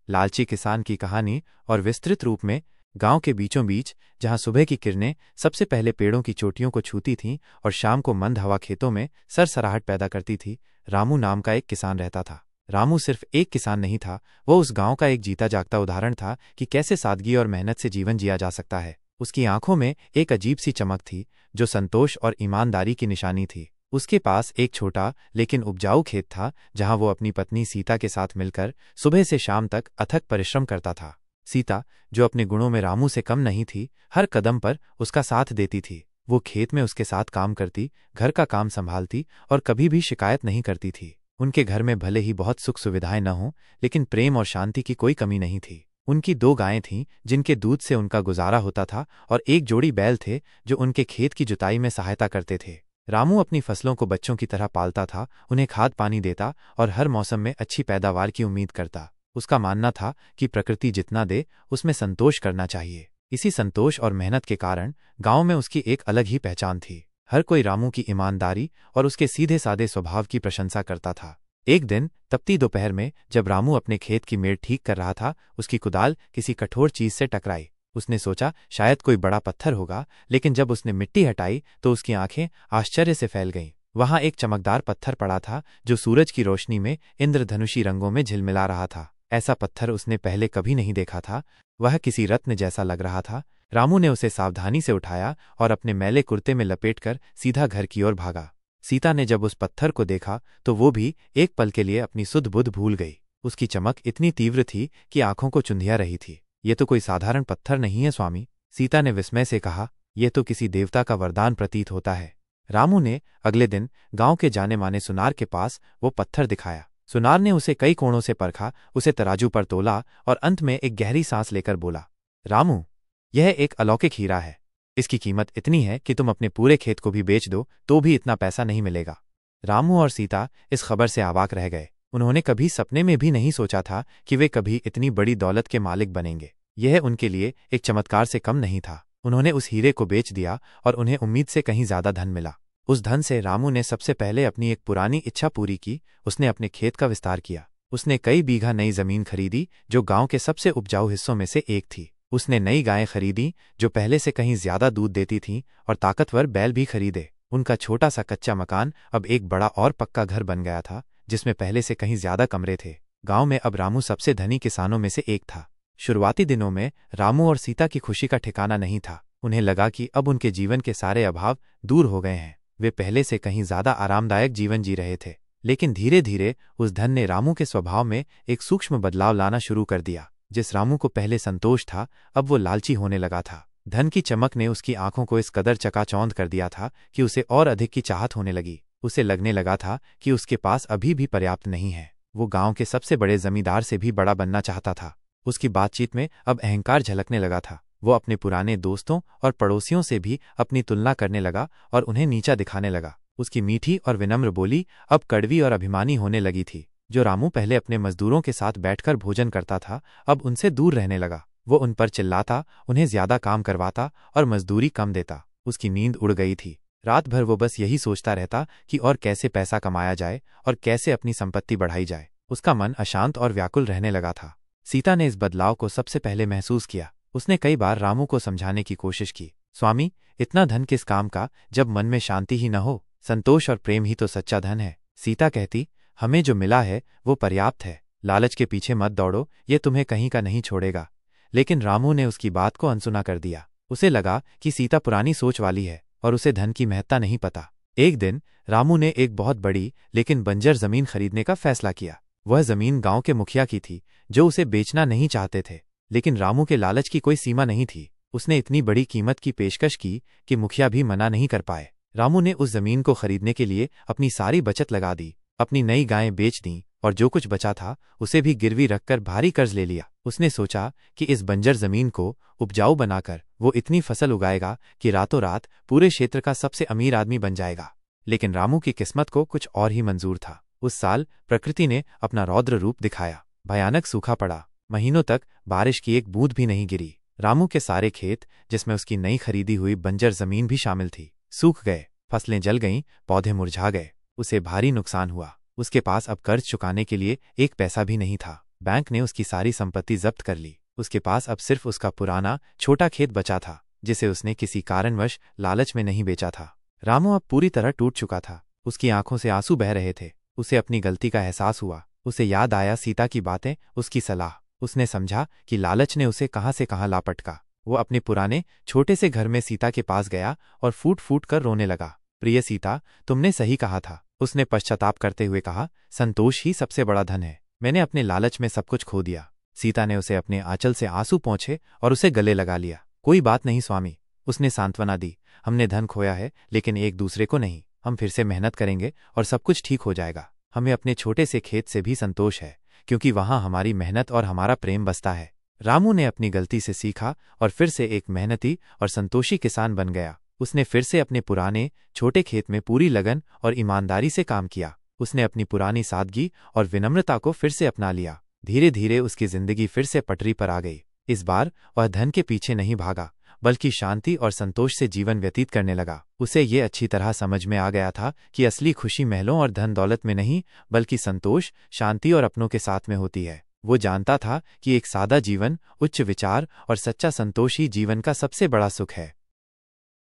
लालची किसान की कहानी और विस्तृत रूप में गांव के बीचों बीच, जहां सुबह की किरणें सबसे पहले पेड़ों की चोटियों को छूती थीं और शाम को मंद हवा खेतों में सरसराहट पैदा करती थी, रामू नाम का एक किसान रहता था। रामू सिर्फ एक किसान नहीं था, वो उस गांव का एक जीता जागता उदाहरण था कि कैसे सादगी और मेहनत से जीवन जिया जा सकता है। उसकी आंखों में एक अजीब सी चमक थी जो संतोष और ईमानदारी की निशानी थी। उसके पास एक छोटा लेकिन उपजाऊ खेत था जहां वो अपनी पत्नी सीता के साथ मिलकर सुबह से शाम तक अथक परिश्रम करता था। सीता, जो अपने गुणों में रामू से कम नहीं थी, हर कदम पर उसका साथ देती थी। वो खेत में उसके साथ काम करती, घर का काम संभालती और कभी भी शिकायत नहीं करती थी। उनके घर में भले ही बहुत सुख सुविधाएं न हों, लेकिन प्रेम और शांति की कोई कमी नहीं थी। उनकी 2 गायें थीं जिनके दूध से उनका गुजारा होता था और एक जोड़ी बैल थे जो उनके खेत की जुताई में सहायता करते थे। रामू अपनी फसलों को बच्चों की तरह पालता था, उन्हें खाद पानी देता और हर मौसम में अच्छी पैदावार की उम्मीद करता। उसका मानना था कि प्रकृति जितना दे उसमें संतोष करना चाहिए। इसी संतोष और मेहनत के कारण गांव में उसकी एक अलग ही पहचान थी। हर कोई रामू की ईमानदारी और उसके सीधे सादे स्वभाव की प्रशंसा करता था। एक दिन तपती दोपहर में जब रामू अपने खेत की मेड़ ठीक कर रहा था, उसकी कुदाल किसी कठोर चीज से टकराई। उसने सोचा शायद कोई बड़ा पत्थर होगा, लेकिन जब उसने मिट्टी हटाई तो उसकी आंखें आश्चर्य से फैल गईं। वहां एक चमकदार पत्थर पड़ा था जो सूरज की रोशनी में इंद्रधनुषी रंगों में झिलमिला रहा था। ऐसा पत्थर उसने पहले कभी नहीं देखा था। वह किसी रत्न जैसा लग रहा था। रामू ने उसे सावधानी से उठाया और अपने मैले कुर्ते में लपेटकर सीधा घर की ओर भागा। सीता ने जब उस पत्थर को देखा तो वो भी एक पल के लिए अपनी सुध बुध भूल गई। उसकी चमक इतनी तीव्र थी कि आंखों को चुंधिया रही थी। ये तो कोई साधारण पत्थर नहीं है स्वामी, सीता ने विस्मय से कहा। यह तो किसी देवता का वरदान प्रतीत होता है। रामू ने अगले दिन गांव के जाने माने सुनार के पास वो पत्थर दिखाया। सुनार ने उसे कई कोणों से परखा, उसे तराजू पर तोला और अंत में एक गहरी सांस लेकर बोला, रामू, यह एक अलौकिक हीरा है। इसकी कीमत इतनी है कि तुम अपने पूरे खेत को भी बेच दो तो भी इतना पैसा नहीं मिलेगा। रामू और सीता इस खबर से अवाक रह गए। उन्होंने कभी सपने में भी नहीं सोचा था कि वे कभी इतनी बड़ी दौलत के मालिक बनेंगे। यह उनके लिए एक चमत्कार से कम नहीं था। उन्होंने उस हीरे को बेच दिया और उन्हें उम्मीद से कहीं ज्यादा धन मिला। उस धन से रामू ने सबसे पहले अपनी एक पुरानी इच्छा पूरी की। उसने अपने खेत का विस्तार किया। उसने कई बीघा नई जमीन खरीदी जो गांव के सबसे उपजाऊ हिस्सों में से एक थी। उसने नई गायें खरीदी जो पहले से कहीं ज्यादा दूध देती थीं और ताकतवर बैल भी खरीदे। उनका छोटा सा कच्चा मकान अब एक बड़ा और पक्का घर बन गया था जिसमें पहले से कहीं ज्यादा कमरे थे। गांव में अब रामू सबसे धनी किसानों में से एक था। शुरुआती दिनों में रामू और सीता की खुशी का ठिकाना नहीं था। उन्हें लगा कि अब उनके जीवन के सारे अभाव दूर हो गए हैं। वे पहले से कहीं ज्यादा आरामदायक जीवन जी रहे थे। लेकिन धीरे धीरे उस धन ने रामू के स्वभाव में एक सूक्ष्म बदलाव लाना शुरू कर दिया। जिस रामू को पहले संतोष था, अब वो लालची होने लगा था। धन की चमक ने उसकी आंखों को इस कदर चकाचौंध कर दिया था कि उसे और अधिक की चाहत होने लगी। उसे लगने लगा था कि उसके पास अभी भी पर्याप्त नहीं है। वो गांव के सबसे बड़े जमींदार से भी बड़ा बनना चाहता था। उसकी बातचीत में अब अहंकार झलकने लगा था। वो अपने पुराने दोस्तों और पड़ोसियों से भी अपनी तुलना करने लगा और उन्हें नीचा दिखाने लगा। उसकी मीठी और विनम्र बोली अब कड़वी और अभिमानी होने लगी थी। जो रामू पहले अपने मजदूरों के साथ बैठकर भोजन करता था, अब उनसे दूर रहने लगा। वो उन पर चिल्लाता, उन्हें ज्यादा काम करवाता और मजदूरी कम देता। उसकी नींद उड़ गई थी। रात भर वो बस यही सोचता रहता कि और कैसे पैसा कमाया जाए और कैसे अपनी संपत्ति बढ़ाई जाए। उसका मन अशांत और व्याकुल रहने लगा था। सीता ने इस बदलाव को सबसे पहले महसूस किया। उसने कई बार रामू को समझाने की कोशिश की। स्वामी, इतना धन किस काम का जब मन में शांति ही न हो। संतोष और प्रेम ही तो सच्चा धन है। सीता कहती, हमें जो मिला है वो पर्याप्त है। लालच के पीछे मत दौड़ो, ये तुम्हें कहीं का नहीं छोड़ेगा। लेकिन रामू ने उसकी बात को अनसुना कर दिया। उसे लगा कि सीता पुरानी सोच वाली है और उसे धन की महत्ता नहीं पता। एक दिन रामू ने एक बहुत बड़ी लेकिन बंजर जमीन खरीदने का फैसला किया। वह जमीन गांव के मुखिया की थी जो उसे बेचना नहीं चाहते थे। लेकिन रामू के लालच की कोई सीमा नहीं थी। उसने इतनी बड़ी कीमत की पेशकश की कि मुखिया भी मना नहीं कर पाए। रामू ने उस जमीन को खरीदने के लिए अपनी सारी बचत लगा दी, अपनी नई गायें बेच दी और जो कुछ बचा था उसे भी गिरवी रखकर भारी कर्ज ले लिया। उसने सोचा कि इस बंजर जमीन को उपजाऊ बनाकर वो इतनी फसल उगाएगा कि रातों रात पूरे क्षेत्र का सबसे अमीर आदमी बन जाएगा। लेकिन रामू की किस्मत को कुछ और ही मंजूर था। उस साल प्रकृति ने अपना रौद्र रूप दिखाया। भयानक सूखा पड़ा। महीनों तक बारिश की एक बूंद भी नहीं गिरी। रामू के सारे खेत, जिसमें उसकी नई खरीदी हुई बंजर जमीन भी शामिल थी, सूख गए। फसलें जल गईं, पौधे मुरझा गए। उसे भारी नुकसान हुआ। उसके पास अब कर्ज चुकाने के लिए एक पैसा भी नहीं था। बैंक ने उसकी सारी संपत्ति जब्त कर ली। उसके पास अब सिर्फ उसका पुराना छोटा खेत बचा था, जिसे उसने किसी कारणवश लालच में नहीं बेचा था। रामू अब पूरी तरह टूट चुका था। उसकी आंखों से आंसू बह रहे थे। उसे अपनी गलती का एहसास हुआ। उसे याद आया सीता की बातें, उसकी सलाह। उसने समझा कि लालच ने उसे कहाँ से कहाँ लापटका। वो अपने पुराने छोटे से घर में सीता के पास गया और फूट फूट कर रोने लगा। प्रिय सीता, तुमने सही कहा था, उसने पश्चाताप करते हुए कहा। संतोष ही सबसे बड़ा धन है। मैंने अपने लालच में सब कुछ खो दिया। सीता ने उसे अपने आंचल से आंसू पोंछे और उसे गले लगा लिया। कोई बात नहीं स्वामी, उसने सांत्वना दी। हमने धन खोया है, लेकिन एक दूसरे को नहीं। हम फिर से मेहनत करेंगे और सब कुछ ठीक हो जाएगा। हमें अपने छोटे से खेत से भी संतोष है, क्योंकि वहां हमारी मेहनत और हमारा प्रेम बसता है। रामू ने अपनी गलती से सीखा और फिर से एक मेहनती और संतोषी किसान बन गया। उसने फिर से अपने पुराने छोटे खेत में पूरी लगन और ईमानदारी से काम किया। उसने अपनी पुरानी सादगी और विनम्रता को फिर से अपना लिया। धीरे धीरे उसकी जिंदगी फिर से पटरी पर आ गई। इस बार वह धन के पीछे नहीं भागा, बल्कि शांति और संतोष से जीवन व्यतीत करने लगा। उसे ये अच्छी तरह समझ में आ गया था कि असली खुशी महलों और धन दौलत में नहीं, बल्कि संतोष, शांति और अपनों के साथ में होती है। वो जानता था कि एक सादा जीवन, उच्च विचार और सच्चा संतोष ही जीवन का सबसे बड़ा सुख है।